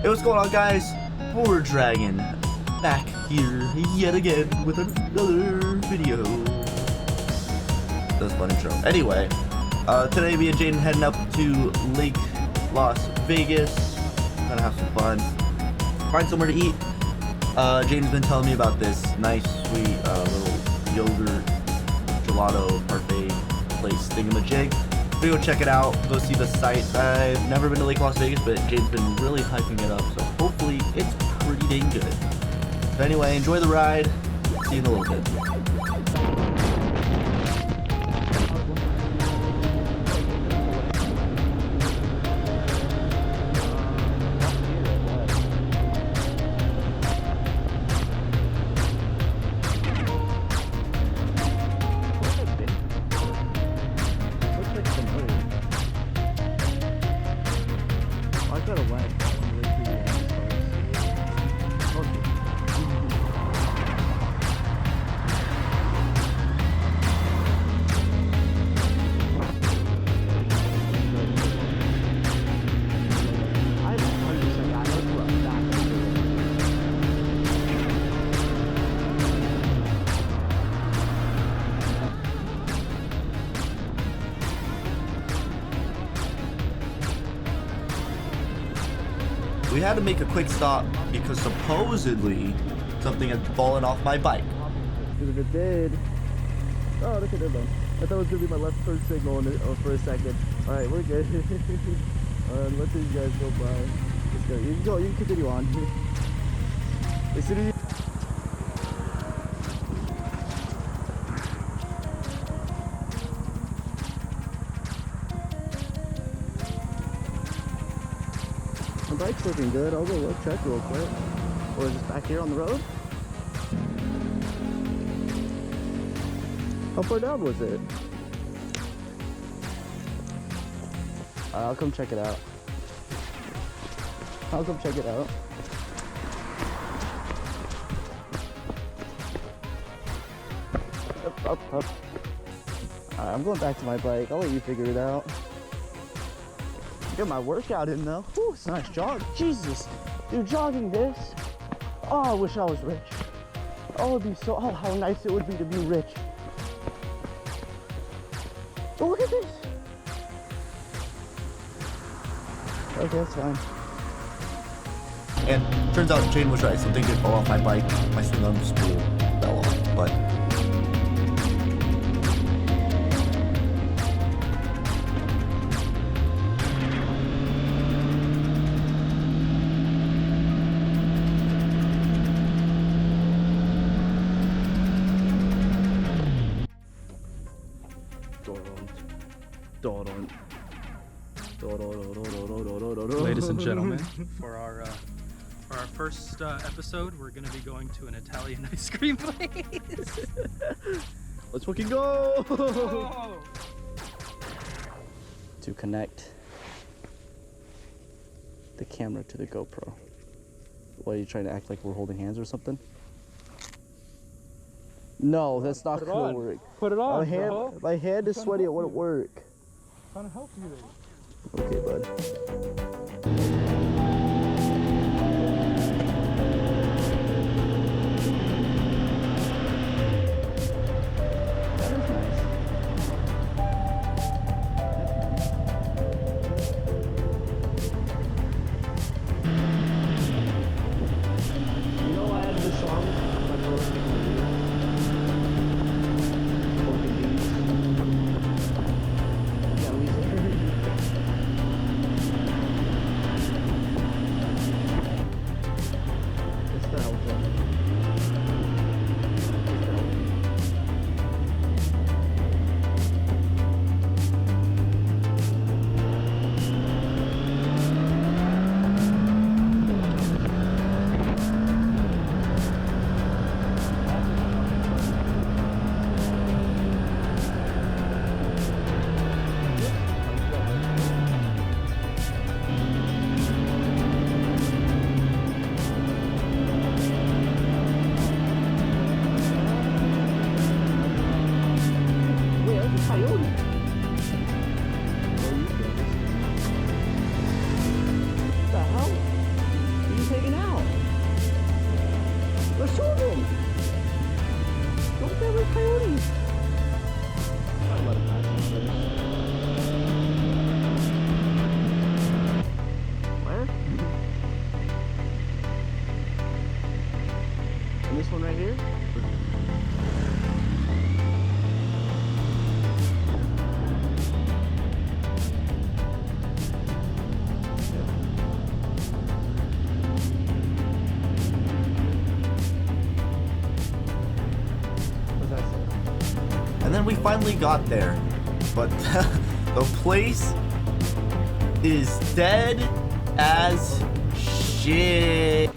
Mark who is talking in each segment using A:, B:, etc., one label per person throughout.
A: Hey, what's going on, guys? Forward Dragon back here yet again with another video. That was a fun intro. Anyway, today me and Jaden heading up to Lake Las Vegas. Gonna have some fun. Find somewhere to eat. Jaden's been telling me about this nice, sweet little yogurt gelato parfait place thingamajig. We're gonna go check it out, go see the site. I've never been to Lake Las Vegas, but Jaden's been really hyping it up, so hopefully it's pretty dang good. But anyway, enjoy the ride. See you in a little bit. We had to make a quick stop because supposedly something had fallen off my bike.
B: If it did, oh, look at that one. I thought it was gonna be my left turn signal for a second. All right, we're good. Let these guys go by. Let's go. You can go. You can continue on. As soon as you my bike's looking good. I'll go look, check real quick. Or is it back here on the road? How far down was it? I'll come check it out. I'll come check it out. Up. Alright, I'm going back to my bike. I'll let you figure it out. Get my workout in though. Ooh, it's a nice jog. Jesus, dude, jogging this. Oh, I wish I was rich. Oh, it'd be so. Oh, how nice it would be to be rich. Oh, look at this. Okay, that's fine.
A: And turns out Jaden was right. Something did fall off my bike. My swing arm spool fell off, but
C: Ladies and gentlemen, for our first episode, we're going to be going to an Italian ice cream place.
B: Let's fucking go!
C: Oh.
B: To connect the camera to the GoPro. What, are you trying to act like we're holding hands or something? No, that's not gonna work.
C: Put it on,
B: my hand is sweaty, it wouldn't work.
C: I'm trying to help you.
B: Okay, bud. Look at the coyotes. I'll let him pass me. Where? And this one right here?
A: And then we finally got there, but the place is dead as shit.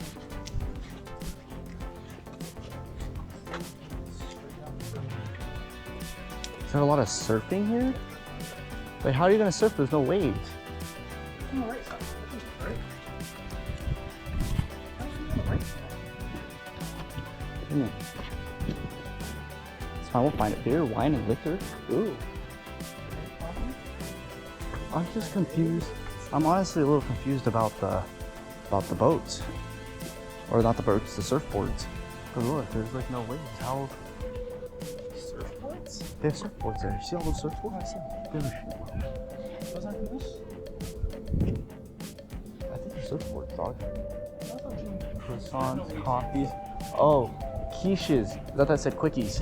B: Is there a lot of surfing here? Wait, how are you gonna surf? There's no waves. Hmm. So I won't find it. Beer, wine, and liquor. Ooh. I'm just confused. I'm honestly a little confused about the boats, or not the boats, the surfboards. But look, there's like no waves. How?
C: Surfboards?
B: They have surfboards there. You see all those surfboards?
C: Was that this?
B: I think they're surfboards, dog. Croissants, coffees. Oh, quiches. I thought that said quickies.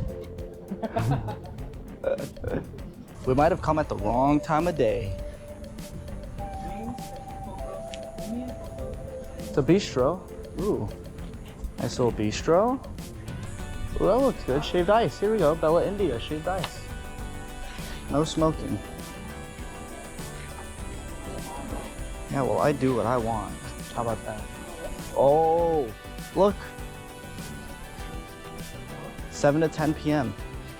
B: We might have come at the wrong time of day. It's a bistro. Ooh. Nice little bistro. Ooh, that looks good. Shaved ice. Here we go. Bella India. Shaved ice. No smoking. Yeah, well, I do what I want. How about that? Oh, look. 7 to 10 p.m.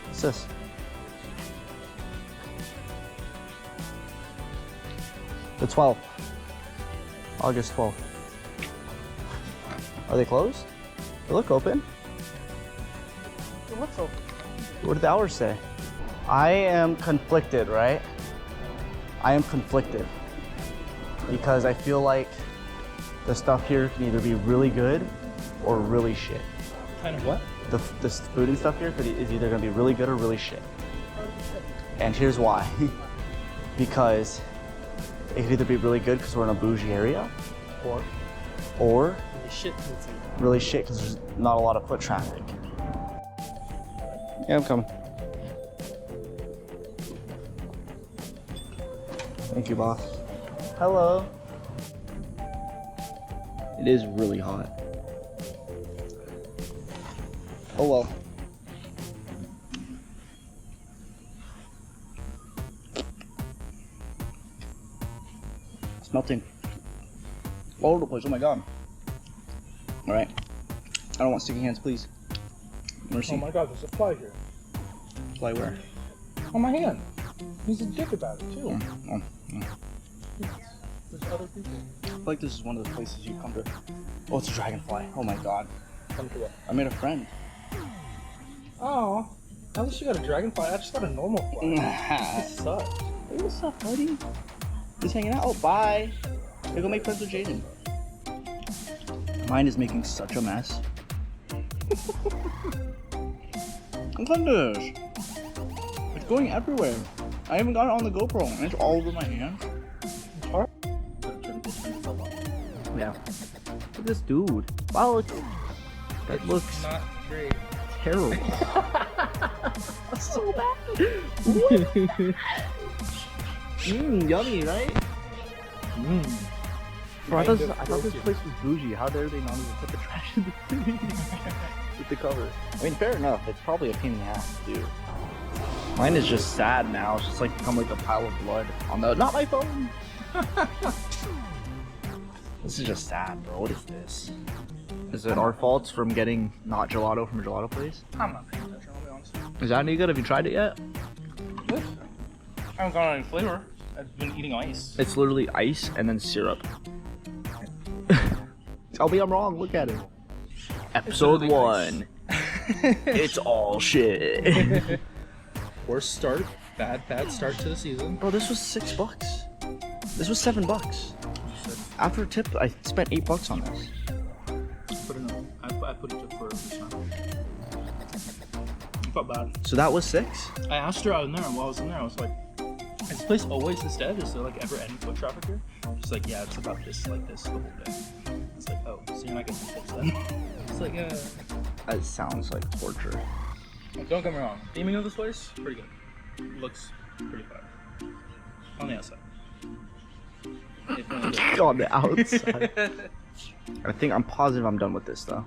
B: What's this? The 12th. August 12th. Are they closed? They look open.
C: What's open?
B: What did the hours say? I am conflicted, right? I am conflicted. Because I feel like the stuff here can either be really good or really shit.
C: Kind of what?
B: The food and stuff here is either gonna be really good or really shit. And here's why. Because it could either be really good because we're in a bougie area, or really shit because there's not a lot of foot traffic. Yeah, I'm coming. Thank you, boss. Hello. It is really hot. Oh well. It's melting. All over the place, oh my god. Alright. I don't want sticky hands, please. Mercy.
D: Oh my god, there's a fly here.
B: Fly where?
D: On my hand. He's a dick about it too.
B: Oh.
D: There's other people.
B: I feel like this is one of the places you come to. Oh, it's a dragonfly. Oh my god.
D: Come to what?
B: I made a friend.
D: Oh, at least you got a dragonfly. I just got a normal fly. This sucks.
B: Hey, what's up, buddy? Just hanging out. Oh, bye. Hey, go make friends with Jaden. Mine is making such a mess. Look at this. It's going everywhere. I haven't got it on the GoPro, and it's all over my hand.
D: It's hard.
B: Yeah. Look at this dude. Wow, look. That looks
C: Not great.
B: terrible. So bad. Yummy, right? Bro, I thought this place was bougie. How dare they not even put the trash in the thing with the cover? I mean, fair enough. It's probably a pain in the ass to do. Mine is just sad now. It's just like become like a pile of blood on the. Not my phone. This is just sad, bro. What is this? Is it our fault from getting not gelato from a gelato place?
D: I'm not paying attention, I'll be honest.
B: Is that any good? Have you tried it yet?
D: What? I haven't got any flavor. I've been eating ice.
B: It's literally ice and then syrup. Tell me I'm wrong. Look at it. Episode 1. It's all shit.
C: Worst start. Bad start to the season.
B: Bro, this was $6. This was $7. After a tip, I spent $8 on this.
C: I
D: put each up for this time. I felt bad.
B: So that was 6?
D: I asked her out in there, and while I was in there, I was like, "Is this place always this dead? Is there like ever any foot traffic here?" She's like, "Yeah, it's about this like this the whole day." It's like, "Oh, so you're not getting tips then?" It's like,
B: That sounds like torture.
D: Don't get me wrong. Theming of this place, pretty good. Looks pretty fire. On the outside.
B: On the outside. I think I'm positive I'm done with this though.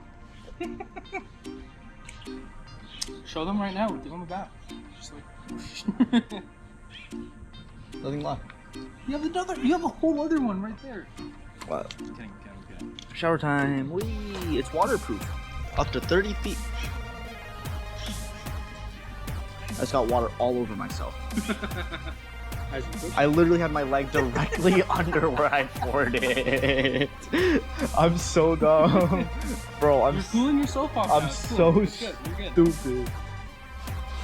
D: Show them right now. We're doing the back. Just like.
B: Nothing left.
D: You have another. You have a whole other one right there.
B: What?
D: Just kidding.
B: Shower time. Whee! It's waterproof. Up to 30 feet. I just got water all over myself. I literally had my leg directly under where I poured it. I'm so dumb. Bro,
D: You're cooling yourself off.
B: I'm
D: now.
B: so
D: You're good.
B: stupid.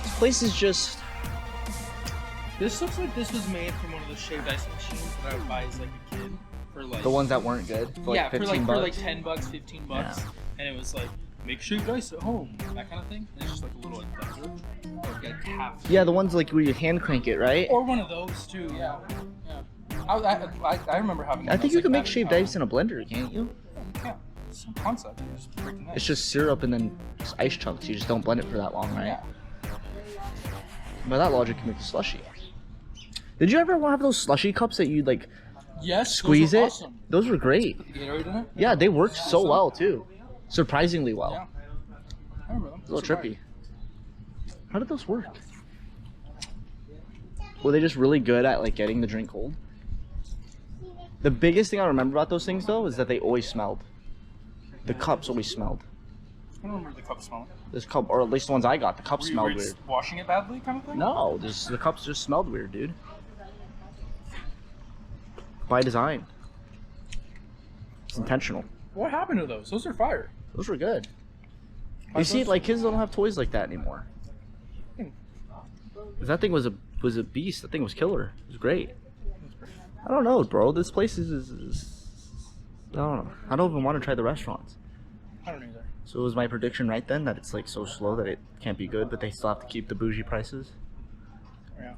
B: This place is just...
D: This looks like this was made from one of those shaved ice machines that I would buy as like a kid for like.
B: The ones that weren't good? For
D: yeah,
B: like 15
D: for
B: bucks?
D: like $10, $15,
B: Yeah.
D: and it was like make shaved ice at home, that kind of thing. And it's just like a little like buzzer, or like half.
B: Yeah, the ones like where you hand crank it, right?
D: Or one of those too. Yeah. I remember having. One
B: I
D: that
B: think
D: was,
B: you
D: like,
B: can make
D: battery
B: shaved
D: powered.
B: ice in a blender, can't you?
D: Yeah, it's some concept. It's just freaking nice.
B: It's just syrup and then just ice chunks. You just don't blend it for that long, right?
D: Yeah.
B: By that logic, you make a slushy. Did you ever have those slushy cups that you'd like
D: Yes.
B: squeeze
D: those were
B: it?
D: Awesome.
B: Those were great.
D: Put the Gatorade in it.
B: Yeah, they worked so well too. Surprisingly well.
D: Yeah. I remember them.
B: A little trippy. How did those work? Were they just really good at like getting the drink cold? The biggest thing I remember about those things though is that they always smelled. The cups always smelled.
D: I don't remember the cup smelling.
B: This cup, or at least the ones I got, the cups
D: Were you
B: smelled
D: just
B: weird.
D: washing it badly, kind of thing?
B: No, the cups just smelled weird, dude. By design. It's intentional.
D: What happened to those? Those are fire.
B: Those were good.
D: Are
B: You see,
D: those-
B: like kids don't have toys like that anymore.
D: Hmm.
B: That thing was a beast. That thing was killer. It was great. I don't know, bro. This place is I don't know. I don't even want to try the restaurants.
D: I don't either.
B: So was my prediction right then that it's like so slow that it can't be good, but they still have to keep the bougie prices?
D: Yeah.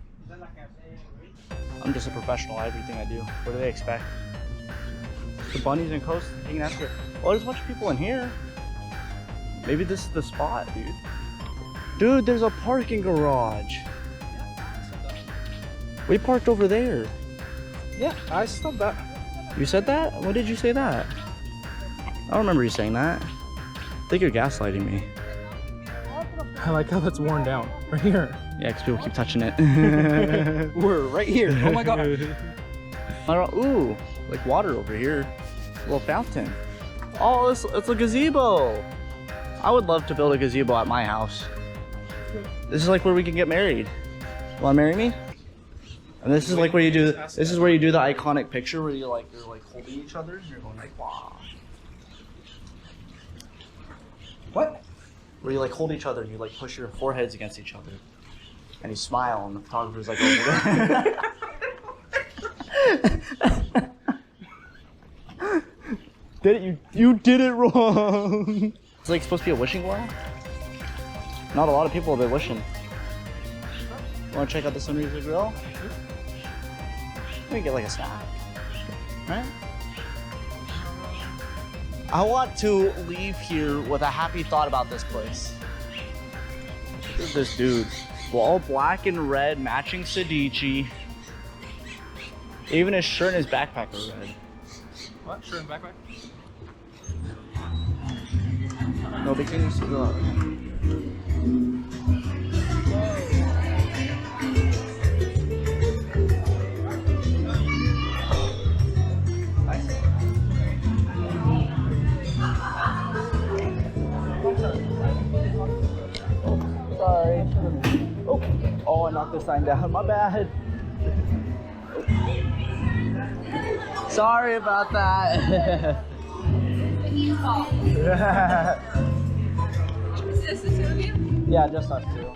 B: I'm just a professional at everything I do. What do they expect? The bunnies and coast hanging out here. Oh, there's a bunch of people in here. Maybe this is the spot, dude. Dude, there's a parking garage. We parked over there.
D: Yeah, I stopped that.
B: You said that? When did you say that? I don't remember you saying that. I think you're gaslighting me.
D: I like how that's worn down. Right here.
B: Yeah, because people keep touching it.
D: We're right here. Oh my god.
B: Ooh, like water over here. A little fountain. Oh, it's a gazebo. I would love to build a gazebo at my house. This is like where we can get married. You wanna marry me? And this is like where you do. This is where you do the iconic picture where you're like holding each other and you're going like wow.
D: What?
B: Where you like hold each other and you like push your foreheads against each other, and you smile and the photographer's like over there. Did it? You did it wrong. It's like supposed to be a wishing well. Not a lot of people have been wishing. Want to check out the Sunrise Grill? Let me get like a snack, right? I want to leave here with a happy thought about this place. Look at this dude. All black and red, matching Sedici. Even his shirt and his backpack are red.
D: What? Shirt and backpack?
B: No bikinis. Sorry. Oh, I knocked the sign down. My bad. Sorry about that.
E: Is this the two of you?
B: Yeah, just us two.